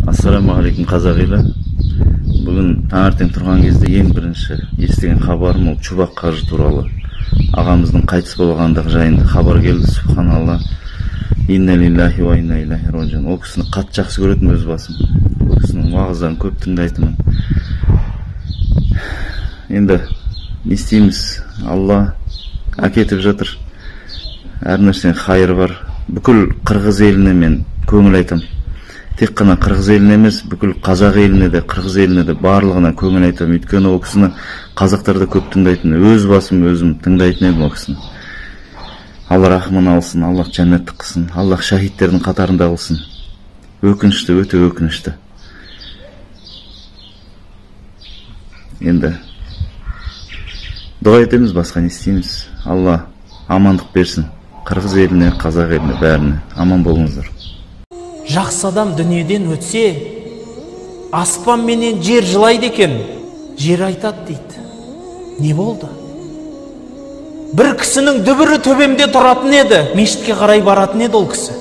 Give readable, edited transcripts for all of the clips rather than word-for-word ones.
Assalamu alaikum қазақ елі. Бүгін таңертең тұрған кезде ең бірінші естіген хабарым ол Чубак қажы туралы. Ағамыздың қайтыс болғандығы жайында хабар келді. Субханалла. Инна лиллахи ва инна илайхи раджиун. Ол кісіні қатты жақсы көретін өз басым. Ол кісінің уағыздарын көп тыңдайтынмын. Енді не істейміз? Алла әкетіп жатыр. Әр нәрсенің хайыры бар. Бүкіл қырғыз еліне мен көңіл айтам. Тек қана қырғыз еліне емес, бүкіл қазақ еліне де, қырғыз еліне де барлығына көңіл айтам. Өйткені ол кісіні қазақтар да көп тыңдайтын. Өз басым өзім тыңдайтын едім ол кісіні. Алла рахмын алсын, Аллах жәннатты қылсын, Аллах шахидтердің қатарында қылсын. Өкінішті, өте өкінішті. Енді дұға етеміз, басқа не істейміз? Алла амандық берсін. Қырғыз еліне, қазақ еліне, бәріне аман болыңыздар. Жақсы адам дүниеден өтсе, аспан менен жер жылайды екен, жер айтады дейді. Не болды? Бір кісінің дүбірі төбемде тұратын еді, мешітке қарай баратын еді ол кісі.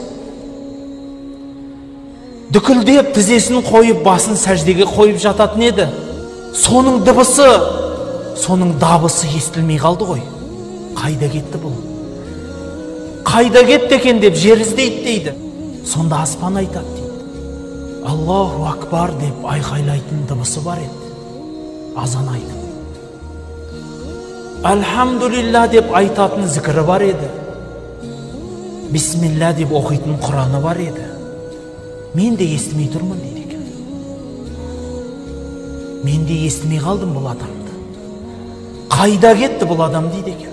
Дүкілдеп тізесін қойып, басын сәждеге қойып жататын еді. Соның дыбысы, соның дабысы естілмей қалды ғой. Қайда кетті бұл? Қайда кетті екен деп жер іздейді дейді. Сонда аспан айтады дейді. Аллаху акбар деп айқайлайтын дыбысы бар еді. Азан айтып. Альхамдулилла деп айтатын зікірі бар еді. Бисмилла деп оқитын Құраны бар еді. Мен де естімей тұрмын дейді екен. Мен де естімей қалдым бұл адамды. Қайда кетті бұл адам дейді екен.